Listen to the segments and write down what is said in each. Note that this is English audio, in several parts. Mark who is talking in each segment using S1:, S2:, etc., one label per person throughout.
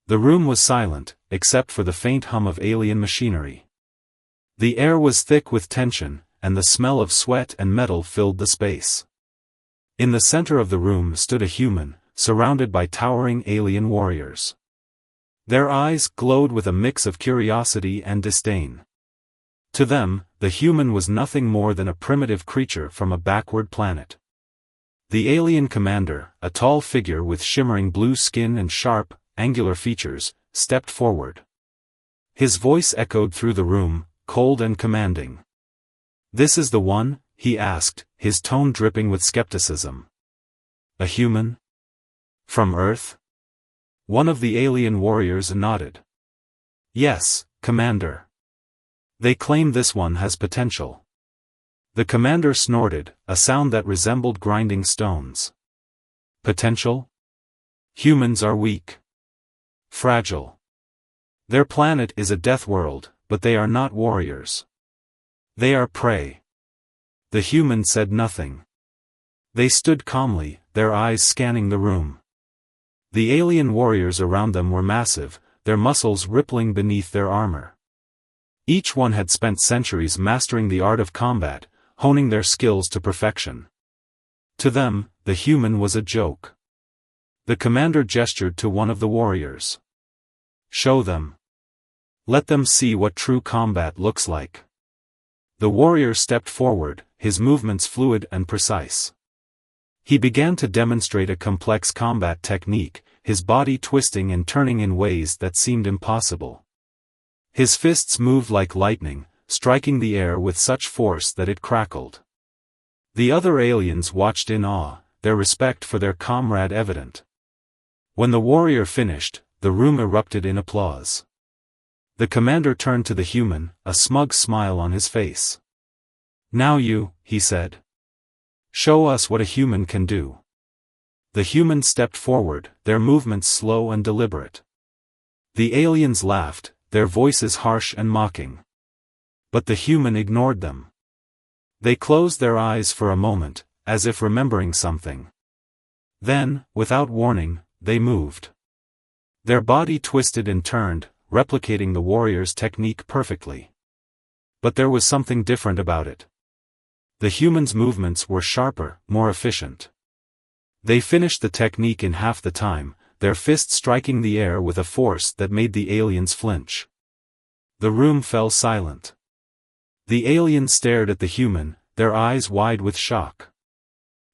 S1: The room was silent, except for the faint hum of alien machinery. The air was thick with tension, and the smell of sweat and metal filled the space. In the center of the room stood a human, surrounded by towering alien warriors. Their eyes glowed with a mix of curiosity and disdain. To them, the human was nothing more than a primitive creature from a backward planet. The alien commander, a tall figure with shimmering blue skin and sharp, angular features, stepped forward. His voice echoed through the room, cold and commanding. "This is the one?" he asked, his tone dripping with skepticism. "A human? From Earth?" One of the alien warriors nodded. "Yes, Commander. They claim this one has potential." The commander snorted, a sound that resembled grinding stones. "Potential? Humans are weak. Fragile. Their planet is a death world, but they are not warriors. They are prey." The human said nothing. They stood calmly, their eyes scanning the room. The alien warriors around them were massive, their muscles rippling beneath their armor. Each one had spent centuries mastering the art of combat, honing their skills to perfection. To them, the human was a joke. The commander gestured to one of the warriors. "Show them. Let them see what true combat looks like." The warrior stepped forward, his movements fluid and precise. He began to demonstrate a complex combat technique, his body twisting and turning in ways that seemed impossible. His fists moved like lightning, striking the air with such force that it crackled. The other aliens watched in awe, their respect for their comrade evident. When the warrior finished, the room erupted in applause. The commander turned to the human, a smug smile on his face. "Now you," he said. "Show us what a human can do." The human stepped forward, their movements slow and deliberate. The aliens laughed, their voices harsh and mocking. But the human ignored them. They closed their eyes for a moment, as if remembering something. Then, without warning, they moved. Their body twisted and turned, replicating the warrior's technique perfectly. But there was something different about it. The human's movements were sharper, more efficient. They finished the technique in half the time, their fists striking the air with a force that made the aliens flinch. The room fell silent. The aliens stared at the human, their eyes wide with shock.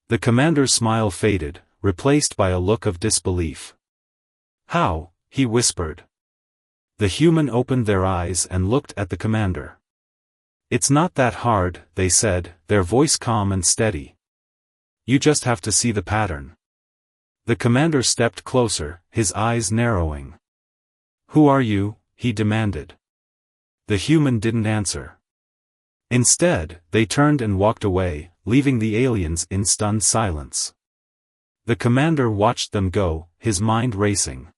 S1: The commander's smile faded, replaced by a look of disbelief. "How?" he whispered. The human opened their eyes and looked at the commander. "It's not that hard," they said, their voice calm and steady. "You just have to see the pattern." The commander stepped closer, his eyes narrowing. "Who are you?" he demanded. The human didn't answer. Instead, they turned and walked away, leaving the aliens in stunned silence. The commander watched them go, his mind racing.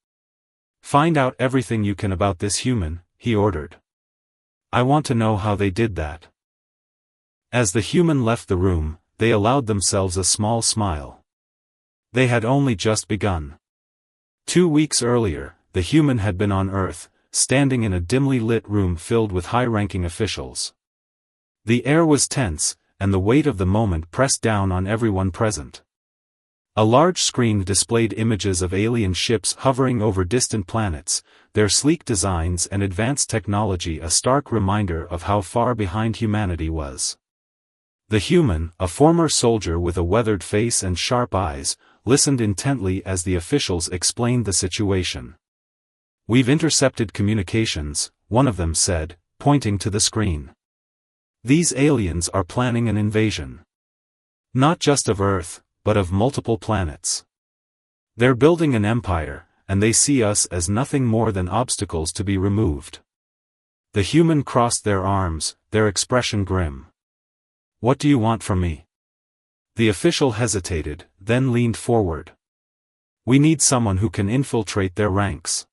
S1: "Find out everything you can about this human," he ordered. "I want to know how they did that." As the human left the room, they allowed themselves a small smile. They had only just begun. 2 weeks earlier, the human had been on Earth, standing in a dimly lit room filled with high-ranking officials. The air was tense, and the weight of the moment pressed down on everyone present. A large screen displayed images of alien ships hovering over distant planets, their sleek designs and advanced technology a stark reminder of how far behind humanity was. The human, a former soldier with a weathered face and sharp eyes, listened intently as the officials explained the situation. "We've intercepted communications," one of them said, pointing to the screen. "These aliens are planning an invasion. Not just of Earth, but of multiple planets. They're building an empire, and they see us as nothing more than obstacles to be removed." The human crossed their arms, their expression grim. "What do you want from me?" The official hesitated, then leaned forward. "We need someone who can infiltrate their ranks.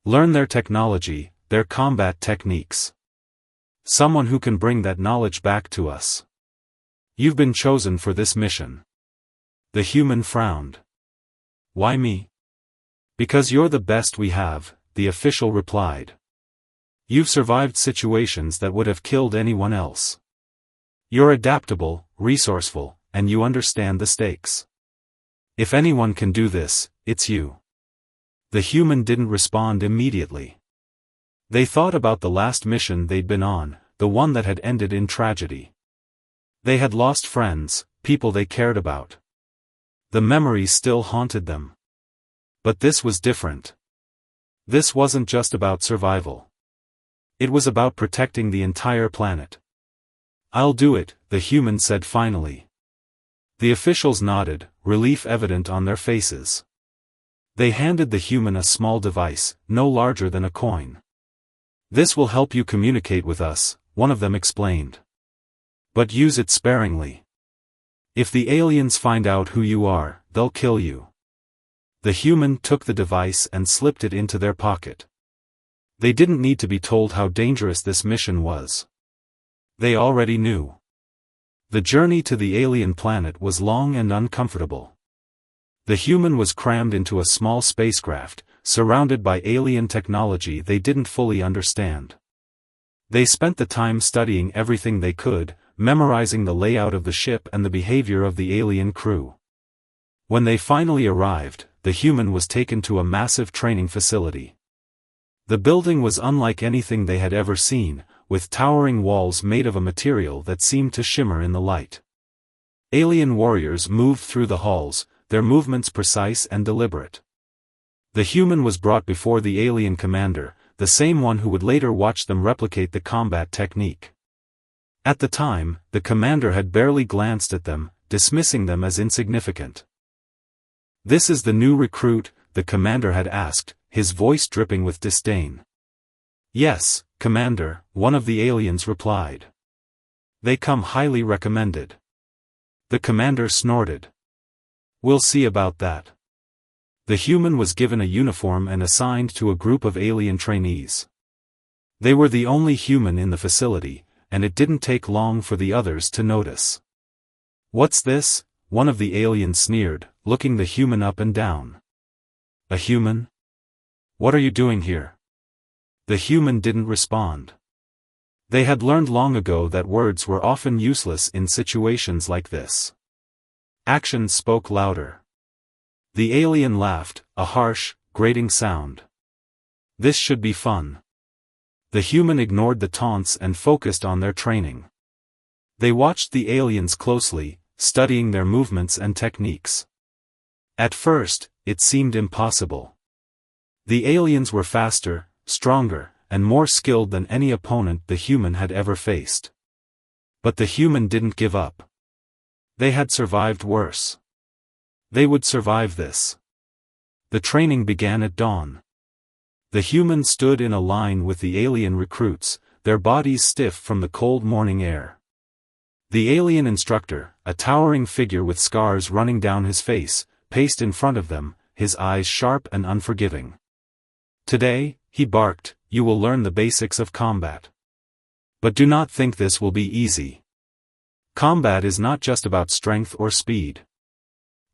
S1: Learn their technology, their combat techniques. Someone who can bring that knowledge back to us. You've been chosen for this mission." The human frowned. "Why me?" Because you're the best we have, the official replied. You've survived situations that would have killed anyone else. You're adaptable, resourceful, and you understand the stakes. If anyone can do this, it's you. The human didn't respond immediately. They thought about the last mission they'd been on, the one that had ended in tragedy. They had lost friends, people they cared about. The memories still haunted them. But this was different. This wasn't just about survival. It was about protecting the entire planet. I'll do it, the human said finally. The officials nodded, relief evident on their faces. They handed the human a small device, no larger than a coin. This will help you communicate with us, one of them explained. But use it sparingly. If the aliens find out who you are, they'll kill you. The human took the device and slipped it into their pocket. They didn't need to be told how dangerous this mission was. They already knew. The journey to the alien planet was long and uncomfortable. The human was crammed into a small spacecraft, surrounded by alien technology they didn't fully understand. They spent the time studying everything they could, memorizing the layout of the ship and the behavior of the alien crew. When they finally arrived, the human was taken to a massive training facility. The building was unlike anything they had ever seen, with towering walls made of a material that seemed to shimmer in the light. Alien warriors moved through the halls, their movements precise and deliberate. The human was brought before the alien commander, the same one who would later watch them replicate the combat technique. At the time, the commander had barely glanced at them, dismissing them as insignificant. "This is the new recruit?" the commander had asked, his voice dripping with disdain. "Yes, Commander," one of the aliens replied. "They come highly recommended." The commander snorted. "We'll see about that." The human was given a uniform and assigned to a group of alien trainees. They were the only human in the facility, and it didn't take long for the others to notice. "What's this?" one of the aliens sneered, looking the human up and down. "A human? What are you doing here?" The human didn't respond. They had learned long ago that words were often useless in situations like this. Actions spoke louder. The alien laughed, a harsh, grating sound. "This should be fun." The human ignored the taunts and focused on their training. They watched the aliens closely, studying their movements and techniques. At first, it seemed impossible. The aliens were faster, stronger, and more skilled than any opponent the human had ever faced. But the human didn't give up. They had survived worse. They would survive this. The training began at dawn. The humans stood in a line with the alien recruits, their bodies stiff from the cold morning air. The alien instructor, a towering figure with scars running down his face, paced in front of them, his eyes sharp and unforgiving. "Today," he barked, "you will learn the basics of combat. But do not think this will be easy. Combat is not just about strength or speed.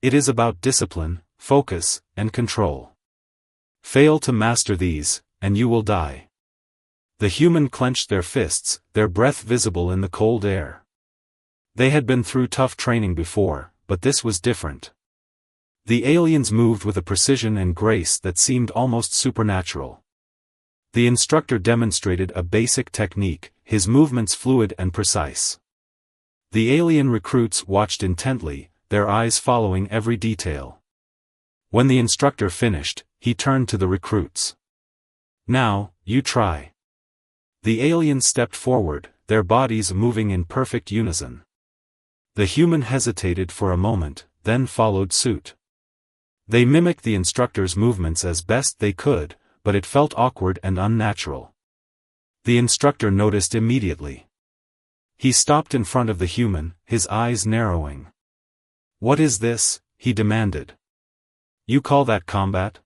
S1: It is about discipline, focus, and control. Fail to master these, and you will die." The human clenched their fists, their breath visible in the cold air. They had been through tough training before, but this was different. The aliens moved with a precision and grace that seemed almost supernatural. The instructor demonstrated a basic technique, his movements fluid and precise. The alien recruits watched intently, their eyes following every detail. When the instructor finished, he turned to the recruits. "Now, you try." The aliens stepped forward, their bodies moving in perfect unison. The human hesitated for a moment, then followed suit. They mimicked the instructor's movements as best they could, but it felt awkward and unnatural. The instructor noticed immediately. He stopped in front of the human, his eyes narrowing. "What is this?" he demanded. "You call that combat?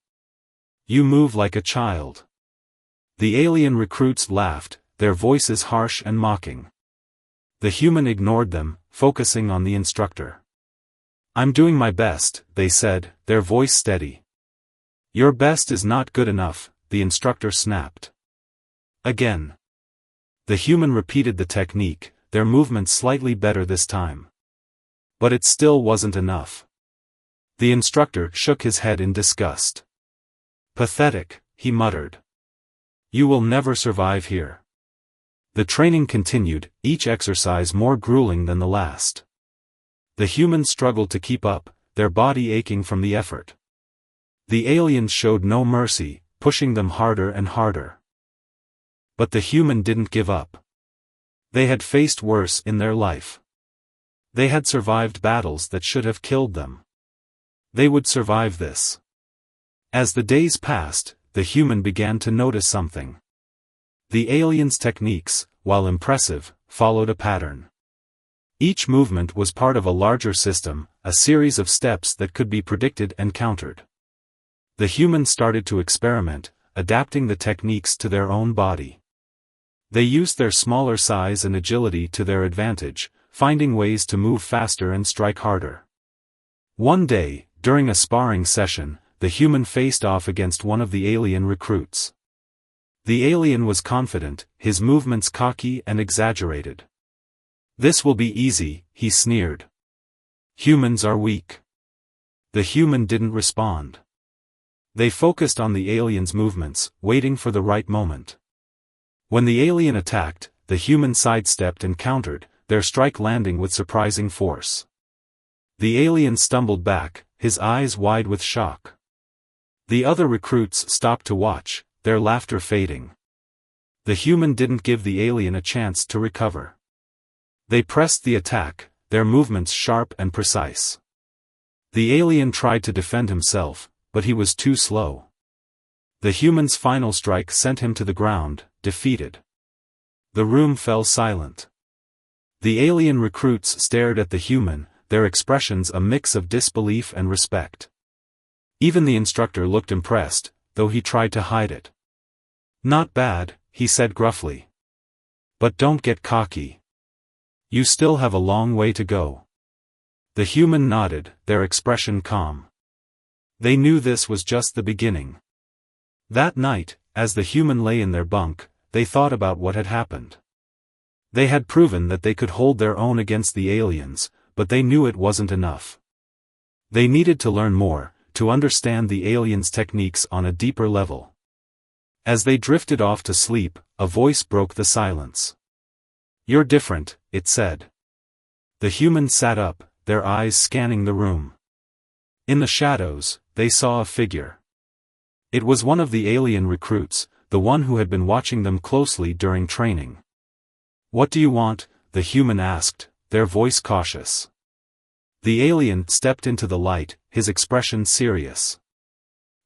S1: You move like a child." The alien recruits laughed, their voices harsh and mocking. The human ignored them, focusing on the instructor. "I'm doing my best," they said, their voice steady. Your best is not good enough, the instructor snapped. Again. The human repeated the technique, their movements slightly better this time. But it still wasn't enough. The instructor shook his head in disgust. Pathetic, he muttered. You will never survive here. The training continued, each exercise more grueling than the last. The humans struggled to keep up, their body aching from the effort. The aliens showed no mercy, pushing them harder and harder. But the human didn't give up. They had faced worse in their life. They had survived battles that should have killed them. They would survive this. As the days passed, the human began to notice something. The aliens' techniques, while impressive, followed a pattern. Each movement was part of a larger system, a series of steps that could be predicted and countered. The humans started to experiment, adapting the techniques to their own body. They used their smaller size and agility to their advantage, finding ways to move faster and strike harder. One day, during a sparring session, the human faced off against one of the alien recruits. The alien was confident, his movements cocky and exaggerated. This will be easy, he sneered. Humans are weak. The human didn't respond. They focused on the alien's movements, waiting for the right moment. When the alien attacked, the human sidestepped and countered, their strike landing with surprising force. The alien stumbled back, his eyes wide with shock. The other recruits stopped to watch, their laughter fading. The human didn't give the alien a chance to recover. They pressed the attack, their movements sharp and precise. The alien tried to defend himself, but he was too slow. The human's final strike sent him to the ground, defeated. The room fell silent. The alien recruits stared at the human, their expressions a mix of disbelief and respect. Even the instructor looked impressed, though he tried to hide it. Not bad, he said gruffly. But don't get cocky. You still have a long way to go. The human nodded, their expression calm. They knew this was just the beginning. That night, as the human lay in their bunk, they thought about what had happened. They had proven that they could hold their own against the aliens, but they knew it wasn't enough. They needed to learn more, to understand the aliens' techniques on a deeper level. As they drifted off to sleep, a voice broke the silence. You're different, it said. The humans sat up, their eyes scanning the room. In the shadows, they saw a figure. It was one of the alien recruits, the one who had been watching them closely during training. What do you want? The human asked, their voice cautious. The alien stepped into the light, his expression serious.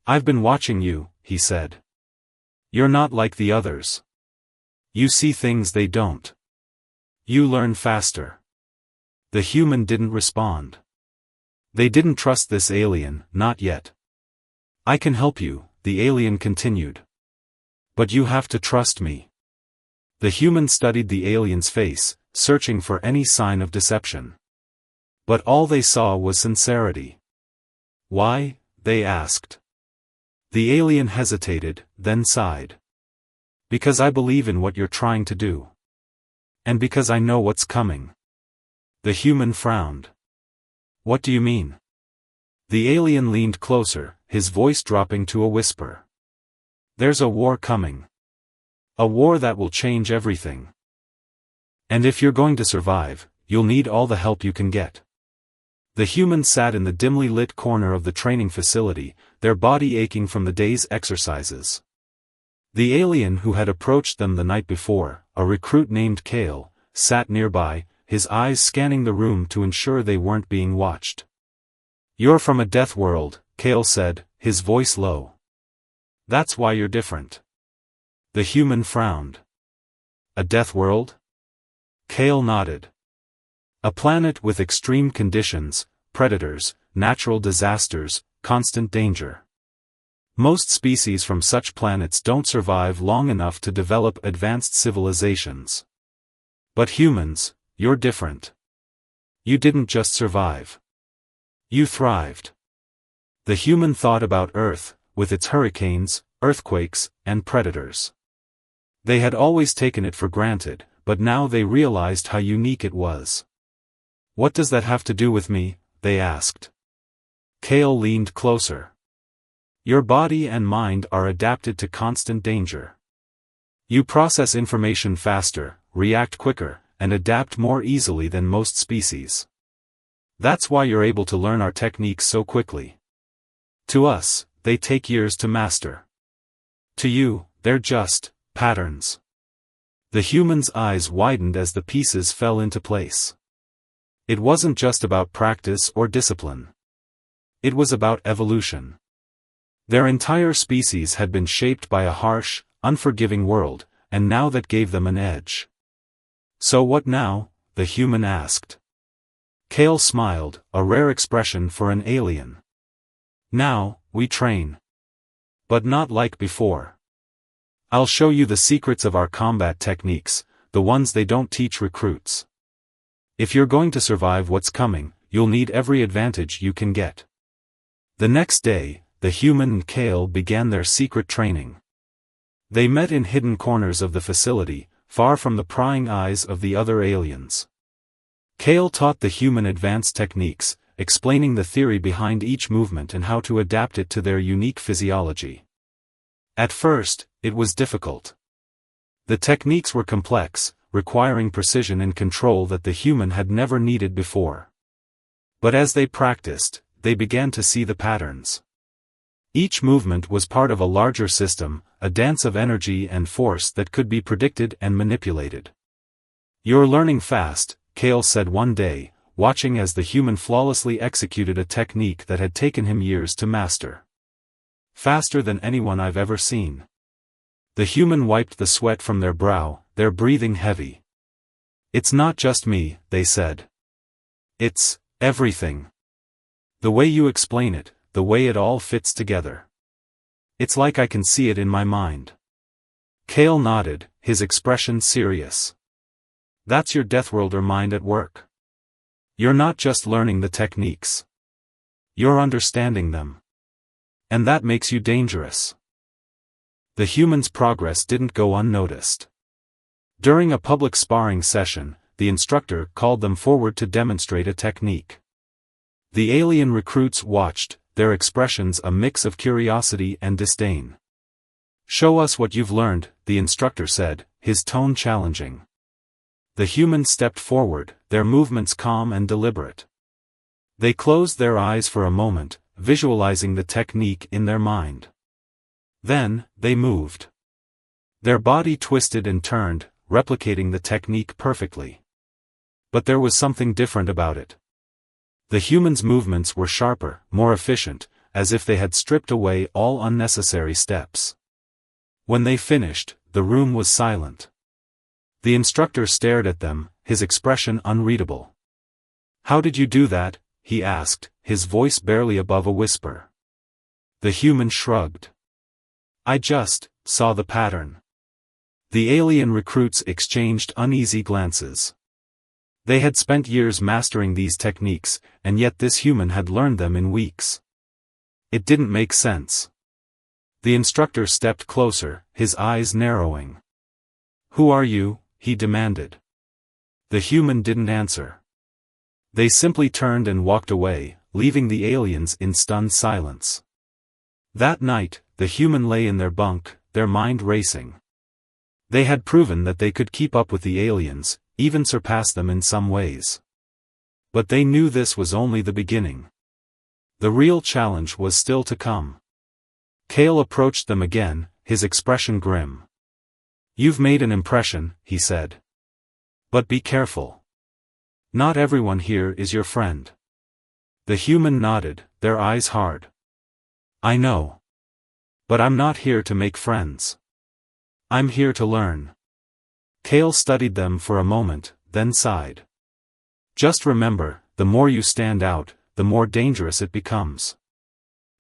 S1: I've been watching you, he said. You're not like the others. You see things they don't. You learn faster. The human didn't respond. They didn't trust this alien, not yet. I can help you, the alien continued. But you have to trust me. The human studied the alien's face, searching for any sign of deception. But all they saw was sincerity. Why? They asked. The alien hesitated, then sighed. Because I believe in what you're trying to do. And because I know what's coming. The human frowned. What do you mean? The alien leaned closer, his voice dropping to a whisper. There's a war coming. A war that will change everything. And if you're going to survive, you'll need all the help you can get. The humans sat in the dimly lit corner of the training facility, their body aching from the day's exercises. The alien who had approached them the night before, a recruit named Kale, sat nearby, his eyes scanning the room to ensure they weren't being watched. You're from a death world, Kale said, his voice low. That's why you're different. The human frowned. A death world? Kale nodded. A planet with extreme conditions, predators, natural disasters, constant danger. Most species from such planets don't survive long enough to develop advanced civilizations. But humans, you're different. You didn't just survive. You thrived. The human thought about Earth, with its hurricanes, earthquakes, and predators. They had always taken it for granted, but now they realized how unique it was. "What does that have to do with me?" they asked. Kale leaned closer. "Your body and mind are adapted to constant danger. You process information faster, react quicker, and adapt more easily than most species. That's why you're able to learn our techniques so quickly. To us, they take years to master. To you, they're just patterns." The human's eyes widened as the pieces fell into place. It wasn't just about practice or discipline. It was about evolution. Their entire species had been shaped by a harsh, unforgiving world, and now that gave them an edge. "So what now?" the human asked. Kale smiled, a rare expression for an alien. "Now, we train. But not like before. I'll show you the secrets of our combat techniques, the ones they don't teach recruits. If you're going to survive what's coming, you'll need every advantage you can get." The next day, the human and Kale began their secret training. They met in hidden corners of the facility, far from the prying eyes of the other aliens. Kale taught the human advanced techniques, explaining the theory behind each movement and how to adapt it to their unique physiology. At first, it was difficult. The techniques were complex, requiring precision and control that the human had never needed before. But as they practiced, they began to see the patterns. Each movement was part of a larger system, a dance of energy and force that could be predicted and manipulated. "You're learning fast," Kale said one day, watching as the human flawlessly executed a technique that had taken him years to master. "Faster than anyone I've ever seen." The human wiped the sweat from their brow, their breathing heavy. "It's not just me," they said. "It's everything. The way you explain it, the way it all fits together. It's like I can see it in my mind." Kale nodded, his expression serious. "That's your Deathworlder mind at work. You're not just learning the techniques. You're understanding them. And that makes you dangerous." The human's progress didn't go unnoticed. During a public sparring session, the instructor called them forward to demonstrate a technique. The alien recruits watched, their expressions a mix of curiosity and disdain. "Show us what you've learned," the instructor said, his tone challenging. The humans stepped forward, their movements calm and deliberate. They closed their eyes for a moment, visualizing the technique in their mind. Then, they moved. Their body twisted and turned, replicating the technique perfectly. But there was something different about it. The humans' movements were sharper, more efficient, as if they had stripped away all unnecessary steps. When they finished, the room was silent. The instructor stared at them, his expression unreadable. "How did you do that?" he asked, his voice barely above a whisper. The human shrugged. "I just saw the pattern." The alien recruits exchanged uneasy glances. They had spent years mastering these techniques, and yet this human had learned them in weeks. It didn't make sense. The instructor stepped closer, his eyes narrowing. "Who are you?" he demanded. The human didn't answer. They simply turned and walked away, leaving the aliens in stunned silence. That night, the human lay in their bunk, their mind racing. They had proven that they could keep up with the aliens, even surpass them in some ways. But they knew this was only the beginning. The real challenge was still to come. Kale approached them again, his expression grim. "You've made an impression," he said. "But be careful. Not everyone here is your friend." The human nodded, their eyes hard. "I know. But I'm not here to make friends. I'm here to learn." Kale studied them for a moment, then sighed. "Just remember, the more you stand out, the more dangerous it becomes.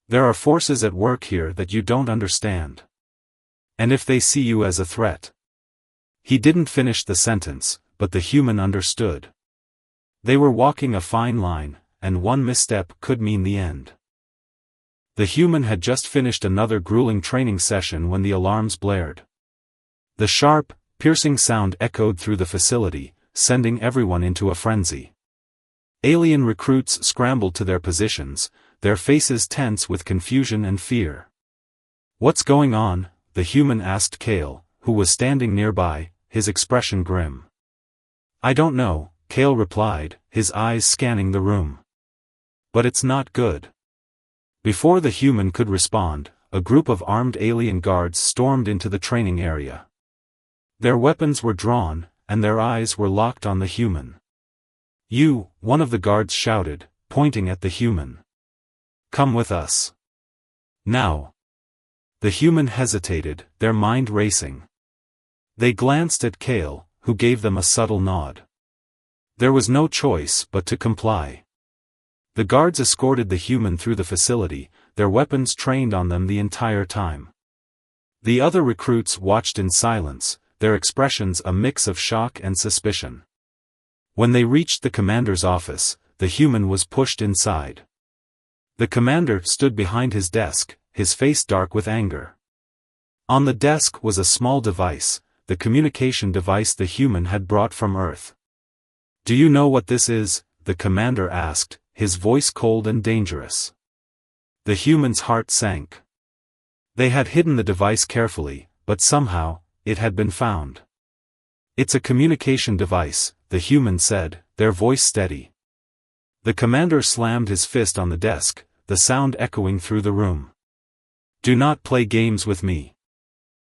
S1: There are forces at work here that you don't understand. And if they see you as a threat." He didn't finish the sentence, but the human understood. They were walking a fine line, and one misstep could mean the end. The human had just finished another grueling training session when the alarms blared. The sharp, piercing sound echoed through the facility, sending everyone into a frenzy. Alien recruits scrambled to their positions, their faces tense with confusion and fear. "What's going on?" the human asked Kale, who was standing nearby, his expression grim. "I don't know," Kale replied, his eyes scanning the room. "But it's not good." Before the human could respond, a group of armed alien guards stormed into the training area. Their weapons were drawn, and their eyes were locked on the human. "You," one of the guards shouted, pointing at the human. "Come with us. Now." The human hesitated, their mind racing. They glanced at Kale, who gave them a subtle nod. There was no choice but to comply. The guards escorted the human through the facility, their weapons trained on them the entire time. The other recruits watched in silence, their expressions a mix of shock and suspicion. When they reached the commander's office, the human was pushed inside. The commander stood behind his desk, his face dark with anger. On the desk was a small device, the communication device the human had brought from Earth. "Do you know what this is?" the commander asked, his voice cold and dangerous. The human's heart sank. They had hidden the device carefully, but somehow, it had been found. "It's a communication device," the human said, their voice steady. The commander slammed his fist on the desk, the sound echoing through the room. "Do not play games with me.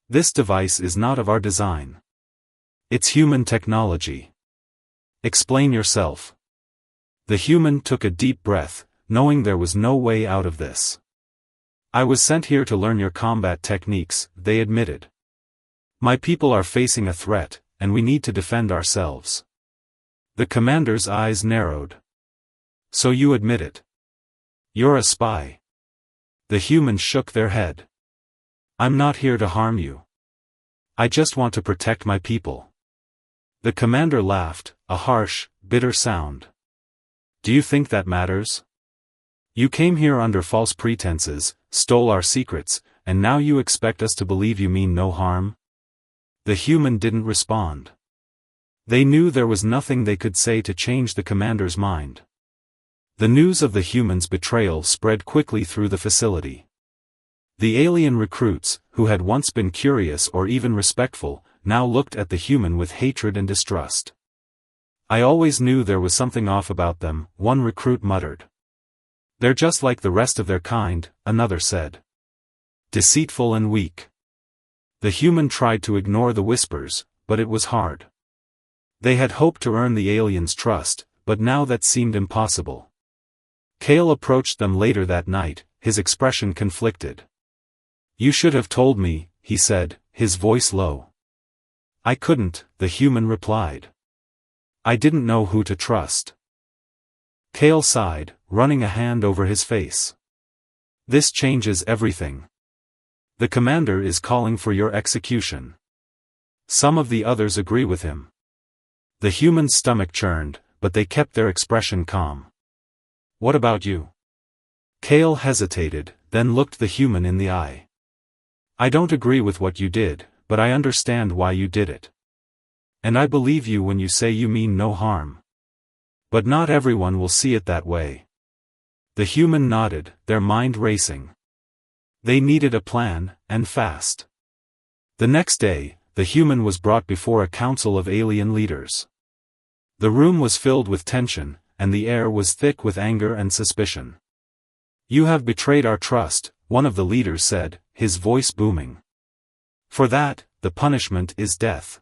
S1: This device is not of our design. It's human technology. Explain yourself." The human took a deep breath, knowing there was no way out of this. "I was sent here to learn your combat techniques," they admitted. "My people are facing a threat, and we need to defend ourselves." The commander's eyes narrowed. "So you admit it? You're a spy?" The humans shook their head. "I'm not here to harm you. I just want to protect my people." The commander laughed, a harsh, bitter sound. "Do you think that matters? You came here under false pretenses, stole our secrets, and now you expect us to believe you mean no harm?" The human didn't respond. They knew there was nothing they could say to change the commander's mind. The news of the human's betrayal spread quickly through the facility. The alien recruits, who had once been curious or even respectful, now looked at the human with hatred and distrust. "I always knew there was something off about them," one recruit muttered. "They're just like the rest of their kind," another said. "Deceitful and weak." The human tried to ignore the whispers, but it was hard. They had hoped to earn the aliens' trust, but now that seemed impossible. Kale approached them later that night, his expression conflicted. "You should have told me," he said, his voice low. "I couldn't," the human replied. "I didn't know who to trust." Kale sighed, running a hand over his face. "This changes everything. The commander is calling for your execution." Some of the others agree with him. The human's stomach churned, but they kept their expression calm. "What about you?" Kale hesitated, then looked the human in the eye. "I don't agree with what you did, but I understand why you did it. And I believe you when you say you mean no harm. But not everyone will see it that way." The human nodded, their mind racing. They needed a plan, and fast. The next day, the human was brought before a council of alien leaders. The room was filled with tension, and the air was thick with anger and suspicion. "You have betrayed our trust," one of the leaders said, his voice booming. "For that, the punishment is death."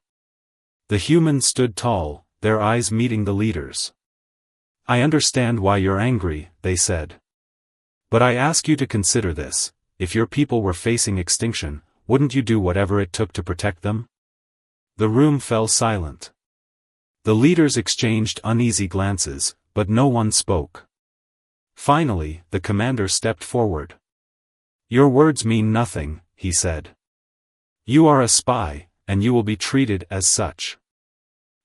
S1: The humans stood tall, their eyes meeting the leaders. "I understand why you're angry," they said. "But I ask you to consider this: if your people were facing extinction, wouldn't you do whatever it took to protect them?" The room fell silent. The leaders exchanged uneasy glances, but no one spoke. Finally, the commander stepped forward. "Your words mean nothing," he said. "You are a spy, and you will be treated as such."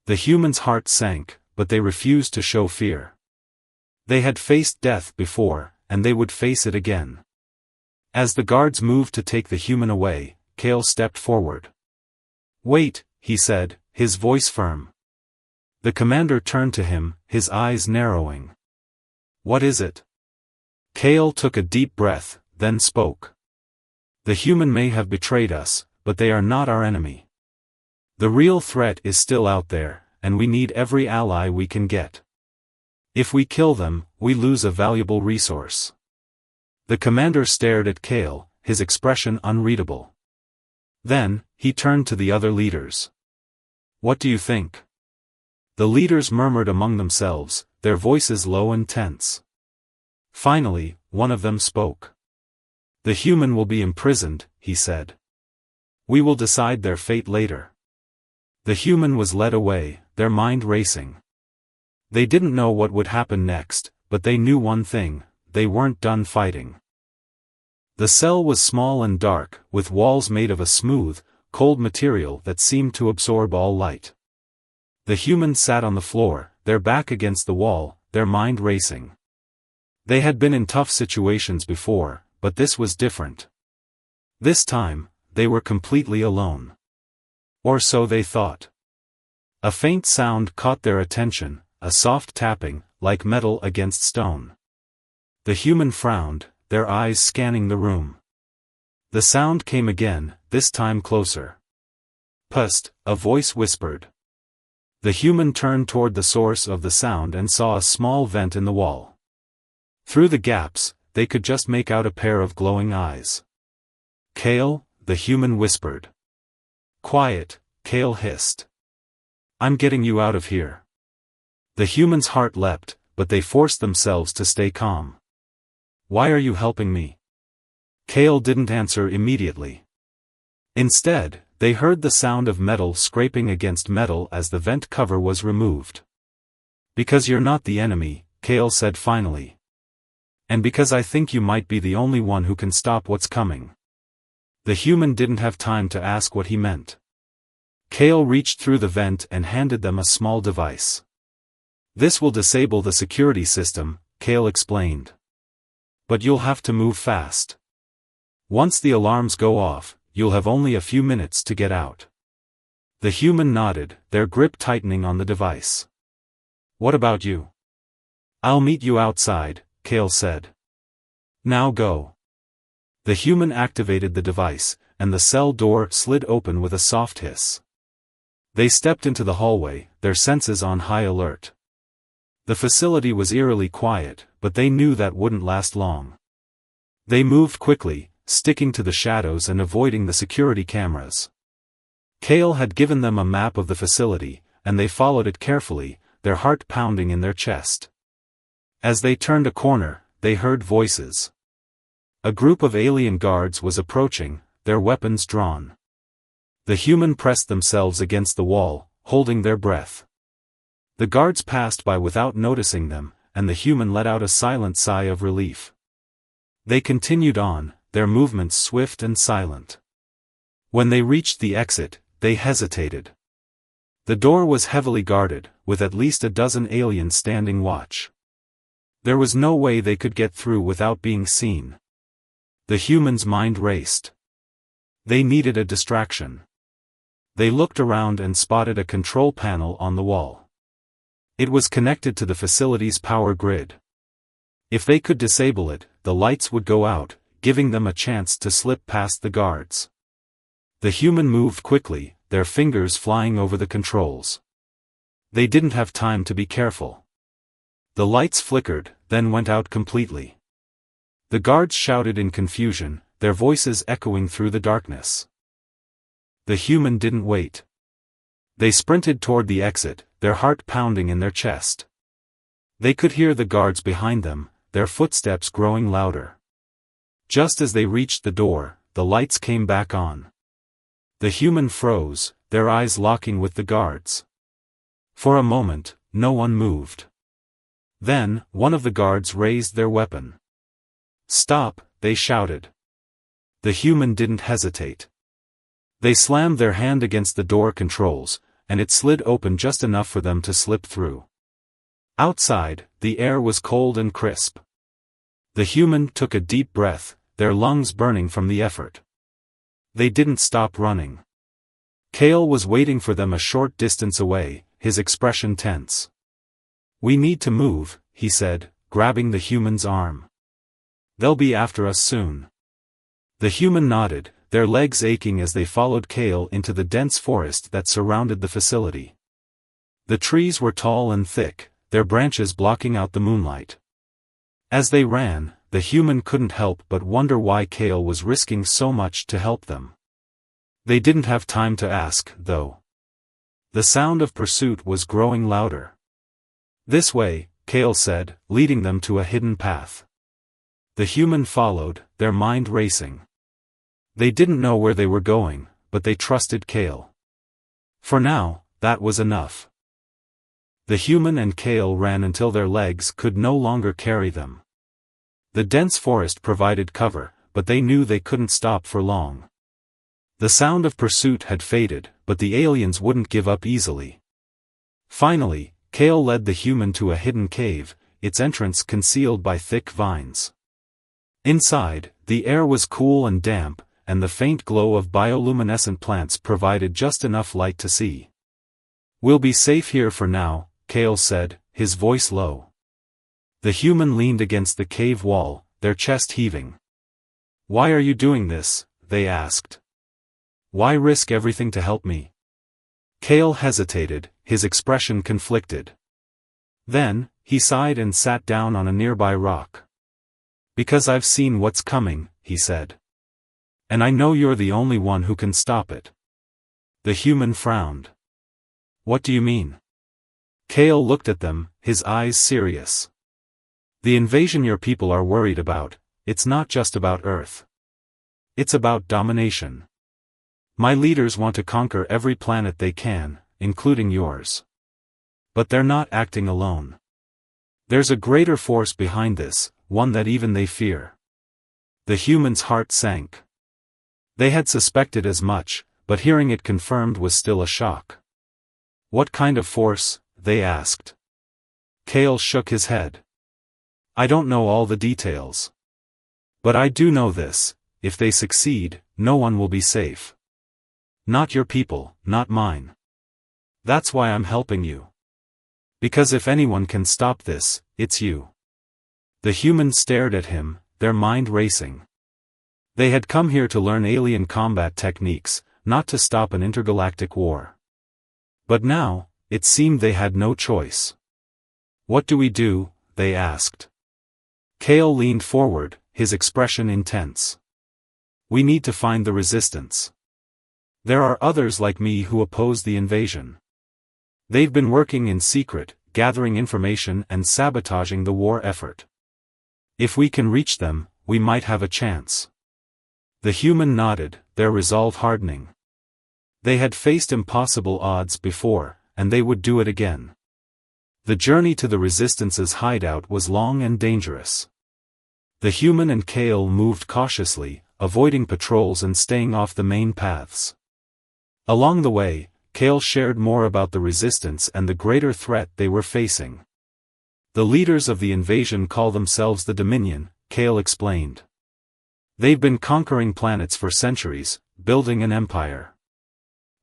S1: The human's heart sank, but they refused to show fear. They had faced death before, and they would face it again. As the guards moved to take the human away, Kale stepped forward. "Wait," he said, his voice firm. The commander turned to him, his eyes narrowing. "What is it?" Kale took a deep breath, then spoke. "The human may have betrayed us, but they are not our enemy. The real threat is still out there, and we need every ally we can get. If we kill them, we lose a valuable resource." The commander stared at Kale, his expression unreadable. Then, he turned to the other leaders. "What do you think?" The leaders murmured among themselves, their voices low and tense. Finally, one of them spoke. "The human will be imprisoned," he said. "We will decide their fate later." The human was led away, their mind racing. They didn't know what would happen next, but they knew one thing: they weren't done fighting. The cell was small and dark, with walls made of a smooth, cold material that seemed to absorb all light. The humans sat on the floor, their back against the wall, their mind racing. They had been in tough situations before, but this was different. This time, they were completely alone. Or so they thought. A faint sound caught their attention, a soft tapping, like metal against stone. The human frowned, their eyes scanning the room. The sound came again, this time closer. "Pust," a voice whispered. The human turned toward the source of the sound and saw a small vent in the wall. Through the gaps, they could just make out a pair of glowing eyes. "Kale," the human whispered. "Quiet," Kale hissed. "I'm getting you out of here." The human's heart leapt, but they forced themselves to stay calm. "Why are you helping me?" Kale didn't answer immediately. Instead, they heard the sound of metal scraping against metal as the vent cover was removed. "Because you're not the enemy," Kale said finally. "And because I think you might be the only one who can stop what's coming." The human didn't have time to ask what he meant. Kale reached through the vent and handed them a small device. "This will disable the security system," Kale explained. "But you'll have to move fast. Once the alarms go off, you'll have only a few minutes to get out." The human nodded, their grip tightening on the device. "What about you?" "I'll meet you outside," Kale said. "Now go." The human activated the device, and the cell door slid open with a soft hiss. They stepped into the hallway, their senses on high alert. The facility was eerily quiet, but they knew that wouldn't last long. They moved quickly, sticking to the shadows and avoiding the security cameras. Kale had given them a map of the facility, and they followed it carefully, their heart pounding in their chest. As they turned a corner, they heard voices. A group of alien guards was approaching, their weapons drawn. The human pressed themselves against the wall, holding their breath. The guards passed by without noticing them, and the human let out a silent sigh of relief. They continued on, their movements swift and silent. When they reached the exit, they hesitated. The door was heavily guarded, with at least a dozen aliens standing watch. There was no way they could get through without being seen. The human's mind raced. They needed a distraction. They looked around and spotted a control panel on the wall. It was connected to the facility's power grid. If they could disable it, the lights would go out, giving them a chance to slip past the guards. The human moved quickly, their fingers flying over the controls. They didn't have time to be careful. The lights flickered, then went out completely. The guards shouted in confusion, their voices echoing through the darkness. The human didn't wait. They sprinted toward the exit, their heart pounding in their chest. They could hear the guards behind them, their footsteps growing louder. Just as they reached the door, the lights came back on. The human froze, their eyes locking with the guards. For a moment, no one moved. Then, one of the guards raised their weapon. "Stop," they shouted. The human didn't hesitate. They slammed their hand against the door controls, and it slid open just enough for them to slip through. Outside, the air was cold and crisp. The human took a deep breath, their lungs burning from the effort. They didn't stop running. Kale was waiting for them a short distance away, his expression tense. "We need to move," he said, grabbing the human's arm. "They'll be after us soon." The human nodded, their legs aching as they followed Kale into the dense forest that surrounded the facility. The trees were tall and thick, their branches blocking out the moonlight. As they ran, the human couldn't help but wonder why Kale was risking so much to help them. They didn't have time to ask, though. The sound of pursuit was growing louder. "This way," Kale said, leading them to a hidden path. The human followed, their mind racing. They didn't know where they were going, but they trusted Kale. For now, that was enough. The human and Kale ran until their legs could no longer carry them. The dense forest provided cover, but they knew they couldn't stop for long. The sound of pursuit had faded, but the aliens wouldn't give up easily. Finally, Kale led the human to a hidden cave, its entrance concealed by thick vines. Inside, the air was cool and damp, and the faint glow of bioluminescent plants provided just enough light to see. "We'll be safe here for now," Kale said, his voice low. The human leaned against the cave wall, their chest heaving. "Why are you doing this?" they asked. "Why risk everything to help me?" Kale hesitated, his expression conflicted. Then, he sighed and sat down on a nearby rock. "Because I've seen what's coming," he said. "And I know you're the only one who can stop it." The human frowned. "What do you mean?" Kale looked at them, his eyes serious. "The invasion your people are worried about, it's not just about Earth. It's about domination. My leaders want to conquer every planet they can, including yours. But they're not acting alone. There's a greater force behind this, one that even they fear." The human's heart sank. They had suspected as much, but hearing it confirmed was still a shock. "What kind of force?" they asked. Kale shook his head. "I don't know all the details. But I do know this: if they succeed, no one will be safe. Not your people, not mine. That's why I'm helping you. Because if anyone can stop this, it's you." The humans stared at him, their mind racing. They had come here to learn alien combat techniques, not to stop an intergalactic war. But now, it seemed they had no choice. "What do we do?" they asked. Kale leaned forward, his expression intense. "We need to find the resistance. There are others like me who oppose the invasion. They've been working in secret, gathering information and sabotaging the war effort. If we can reach them, we might have a chance." The human nodded, their resolve hardening. They had faced impossible odds before, and they would do it again. The journey to the Resistance's hideout was long and dangerous. The human and Kale moved cautiously, avoiding patrols and staying off the main paths. Along the way, Kale shared more about the Resistance and the greater threat they were facing. "The leaders of the invasion call themselves the Dominion," Kale explained. "They've been conquering planets for centuries, building an empire.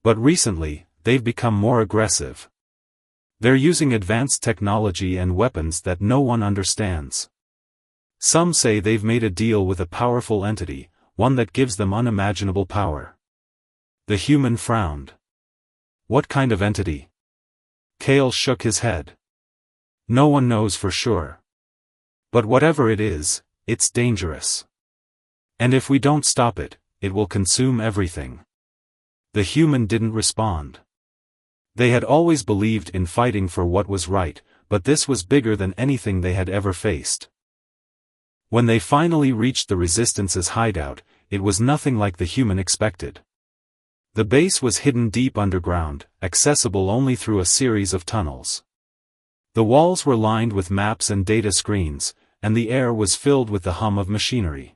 S1: But recently, they've become more aggressive. They're using advanced technology and weapons that no one understands. Some say they've made a deal with a powerful entity, one that gives them unimaginable power." The human frowned. "What kind of entity?" Kale shook his head. "No one knows for sure. But whatever it is, it's dangerous. And if we don't stop it, it will consume everything." The human didn't respond. They had always believed in fighting for what was right, but this was bigger than anything they had ever faced. When they finally reached the Resistance's hideout, it was nothing like the human expected. The base was hidden deep underground, accessible only through a series of tunnels. The walls were lined with maps and data screens, and the air was filled with the hum of machinery.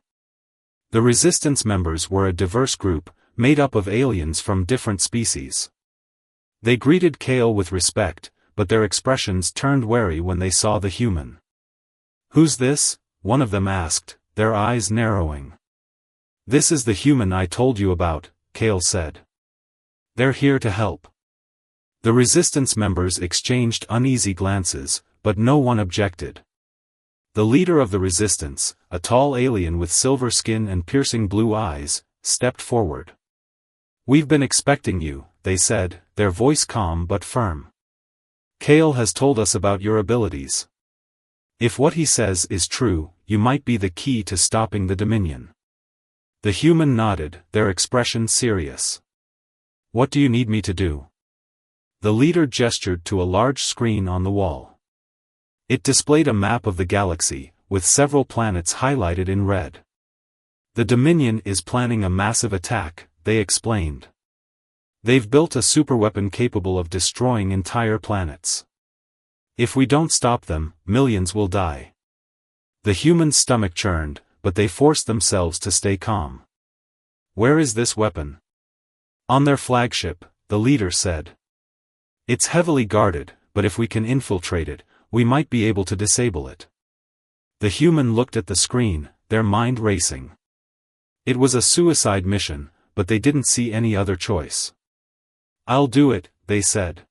S1: The Resistance members were a diverse group, made up of aliens from different species. They greeted Kale with respect, but their expressions turned wary when they saw the human. "Who's this?" one of them asked, their eyes narrowing. This is the human I told you about, Kale said. They're here to help. The resistance members exchanged uneasy glances, but no one objected. The leader of the resistance, a tall alien with silver skin and piercing blue eyes, stepped forward. We've been expecting you, they said, their voice calm but firm. Kale has told us about your abilities. If what he says is true, you might be the key to stopping the Dominion. The human nodded, their expression serious. What do you need me to do? The leader gestured to a large screen on the wall. It displayed a map of the galaxy, with several planets highlighted in red. The Dominion is planning a massive attack, they explained. They've built a superweapon capable of destroying entire planets. If we don't stop them, millions will die. The human's stomach churned, but they forced themselves to stay calm. Where is this weapon? On their flagship, the leader said. It's heavily guarded, but if we can infiltrate it, we might be able to disable it. The human looked at the screen, their mind racing. It was a suicide mission, but they didn't see any other choice. I'll do it, they said.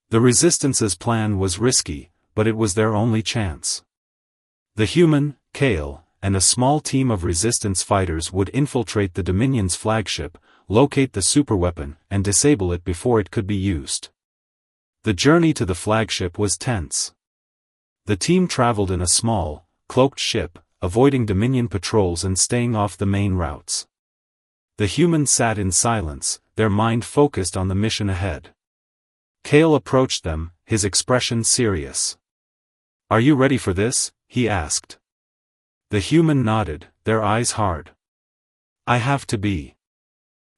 S1: The Resistance's plan was risky, but it was their only chance. The human, Kale, and a small team of Resistance fighters would infiltrate the Dominion's flagship, locate the superweapon, and disable it before it could be used. The journey to the flagship was tense. The team traveled in a small, cloaked ship, avoiding Dominion patrols and staying off the main routes. The humans sat in silence, their mind focused on the mission ahead. Kale approached them, his expression serious. Are you ready for this? He asked. The human nodded, their eyes hard. I have to be.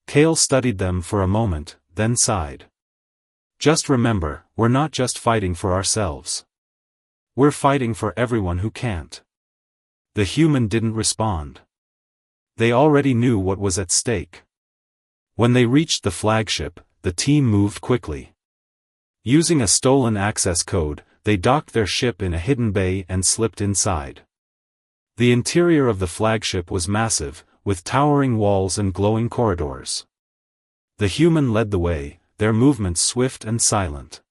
S1: Kale studied them for a moment, then sighed. Just remember, we're not just fighting for ourselves. We're fighting for everyone who can't. The human didn't respond. They already knew what was at stake. When they reached the flagship, the team moved quickly. Using a stolen access code, they docked their ship in a hidden bay and slipped inside. The interior of the flagship was massive, with towering walls and glowing corridors. The human led the way, their movements swift and silent.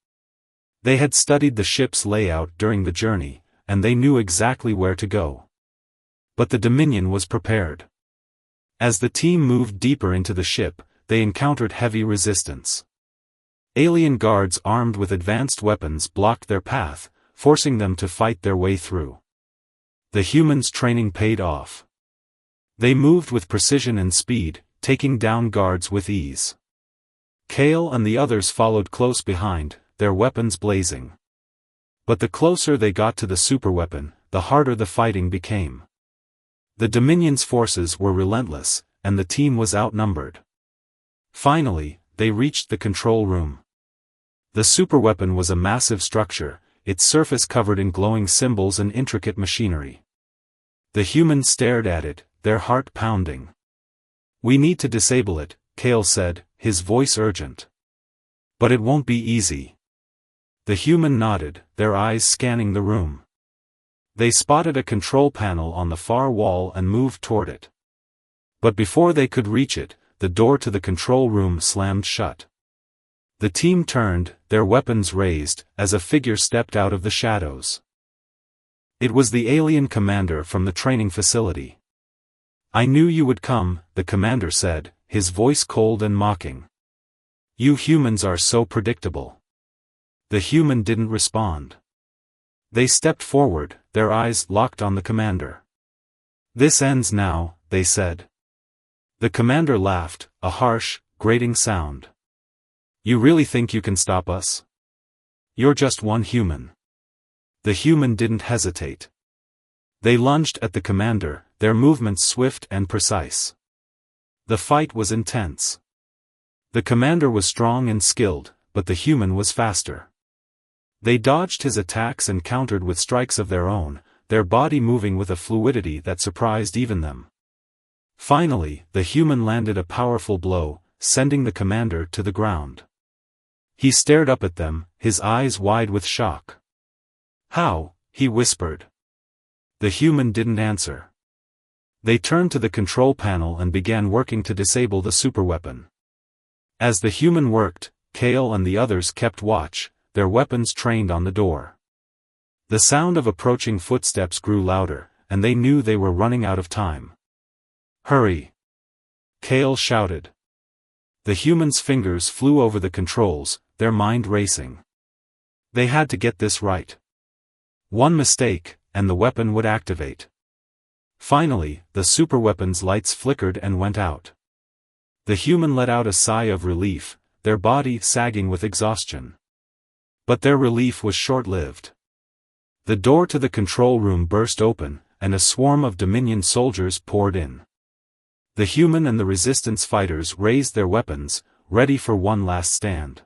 S1: They had studied the ship's layout during the journey, and they knew exactly where to go. But the Dominion was prepared. As the team moved deeper into the ship, they encountered heavy resistance. Alien guards armed with advanced weapons blocked their path, forcing them to fight their way through. The humans' training paid off. They moved with precision and speed, taking down guards with ease. Kale and the others followed close behind, their weapons blazing. But the closer they got to the superweapon, the harder the fighting became. The Dominion's forces were relentless, and the team was outnumbered. Finally, they reached the control room. The superweapon was a massive structure, its surface covered in glowing symbols and intricate machinery. The humans stared at it, their heart pounding. We need to disable it, Kale said, his voice urgent. But it won't be easy. The human nodded, their eyes scanning the room. They spotted a control panel on the far wall and moved toward it. But before they could reach it, the door to the control room slammed shut. The team turned, their weapons raised, as a figure stepped out of the shadows. It was the alien commander from the training facility. I knew you would come, the commander said, his voice cold and mocking. You humans are so predictable. The human didn't respond. They stepped forward, their eyes locked on the commander. This ends now, they said. The commander laughed, a harsh, grating sound. You really think you can stop us? You're just one human. The human didn't hesitate. They lunged at the commander, their movements swift and precise. The fight was intense. The commander was strong and skilled, but the human was faster. They dodged his attacks and countered with strikes of their own, their body moving with a fluidity that surprised even them. Finally, the human landed a powerful blow, sending the commander to the ground. He stared up at them, his eyes wide with shock. How? He whispered. The human didn't answer. They turned to the control panel and began working to disable the superweapon. As the human worked, Kale and the others kept watch, their weapons trained on the door. The sound of approaching footsteps grew louder, and they knew they were running out of time. "Hurry!" Kale shouted. The human's fingers flew over the controls, their mind racing. They had to get this right. One mistake, and the weapon would activate. Finally, the superweapon's lights flickered and went out. The human let out a sigh of relief, their body sagging with exhaustion. But their relief was short-lived. The door to the control room burst open, and a swarm of Dominion soldiers poured in. The human and the resistance fighters raised their weapons, ready for one last stand.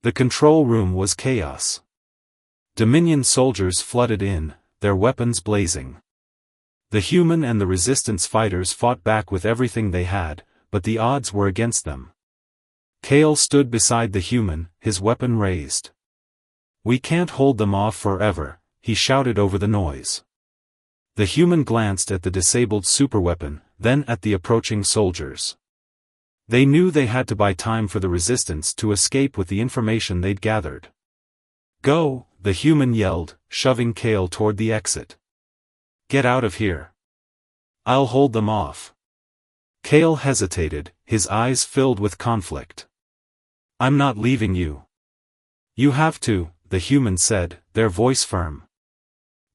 S1: The control room was chaos. Dominion soldiers flooded in, their weapons blazing. The human and the resistance fighters fought back with everything they had, but the odds were against them. Kale stood beside the human, his weapon raised. "We can't hold them off forever," he shouted over the noise. The human glanced at the disabled superweapon, then at the approaching soldiers. They knew they had to buy time for the resistance to escape with the information they'd gathered. "Go," the human yelled, shoving Kale toward the exit. "Get out of here. I'll hold them off." Kale hesitated, his eyes filled with conflict. "I'm not leaving you." "You have to," the human said, their voice firm.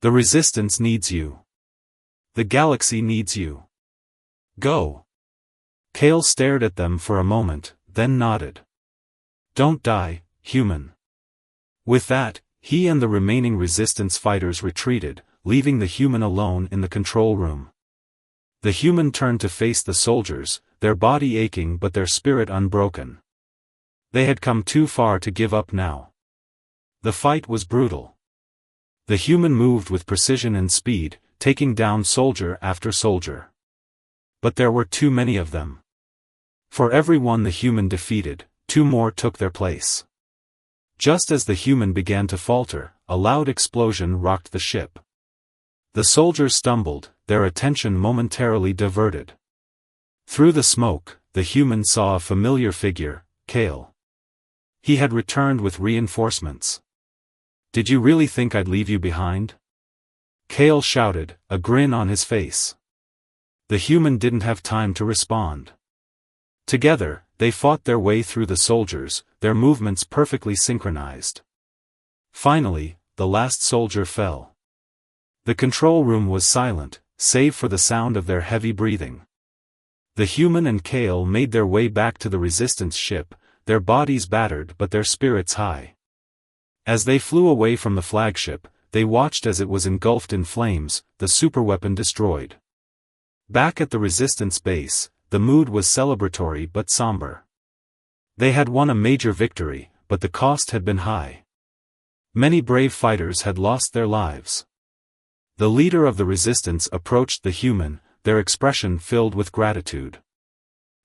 S1: "The resistance needs you. The galaxy needs you. Go." Kale stared at them for a moment, then nodded. "Don't die, human." With that, he and the remaining resistance fighters retreated, leaving the human alone in the control room. The human turned to face the soldiers, their body aching but their spirit unbroken. They had come too far to give up now. The fight was brutal. The human moved with precision and speed, taking down soldier after soldier. But there were too many of them. For every one the human defeated, two more took their place. Just as the human began to falter, a loud explosion rocked the ship. The soldiers stumbled, their attention momentarily diverted. Through the smoke, the human saw a familiar figure, Kale. He had returned with reinforcements. "Did you really think I'd leave you behind?" Kale shouted, a grin on his face. The human didn't have time to respond. Together, they fought their way through the soldiers, their movements perfectly synchronized. Finally, the last soldier fell. The control room was silent, save for the sound of their heavy breathing. The human and Kale made their way back to the resistance ship, their bodies battered but their spirits high. As they flew away from the flagship, they watched as it was engulfed in flames, the superweapon destroyed. Back at the resistance base, the mood was celebratory but somber. They had won a major victory, but the cost had been high. Many brave fighters had lost their lives. The leader of the resistance approached the human, their expression filled with gratitude.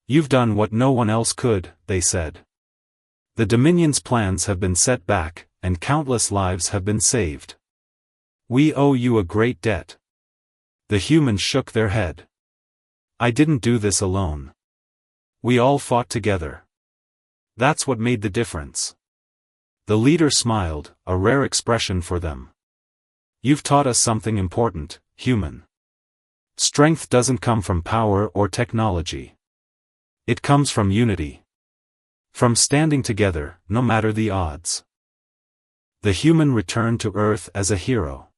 S1: "You've done what no one else could," they said. "The Dominion's plans have been set back, and countless lives have been saved. We owe you a great debt." The humans shook their head. "I didn't do this alone. We all fought together. That's what made the difference." The leader smiled, a rare expression for them. "You've taught us something important, human. Strength doesn't come from power or technology. It comes from unity. From standing together, no matter the odds." The human returned to Earth as a hero.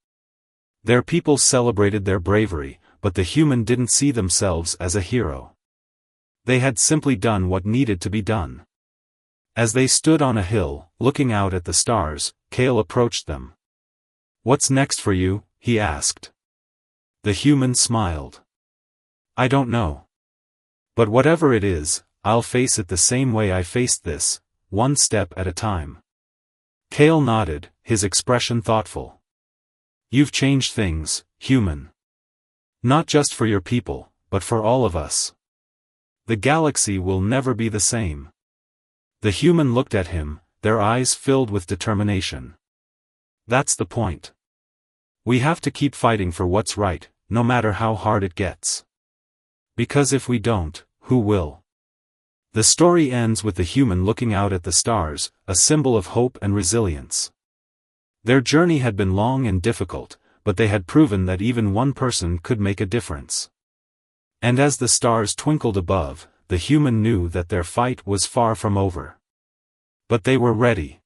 S1: Their people celebrated their bravery, but the human didn't see themselves as a hero. They had simply done what needed to be done. As they stood on a hill, looking out at the stars, Kale approached them. "What's next for you?" he asked. The human smiled. "I don't know. But whatever it is, I'll face it the same way I faced this, one step at a time." Kale nodded, his expression thoughtful. "You've changed things, human. Not just for your people, but for all of us. The galaxy will never be the same." The human looked at him, their eyes filled with determination. "That's the point. We have to keep fighting for what's right, no matter how hard it gets. Because if we don't, who will? The story ends with the human looking out at the stars, a symbol of hope and resilience. Their journey had been long and difficult, but they had proven that even one person could make a difference. And as the stars twinkled above, the human knew that their fight was far from over. But they were ready.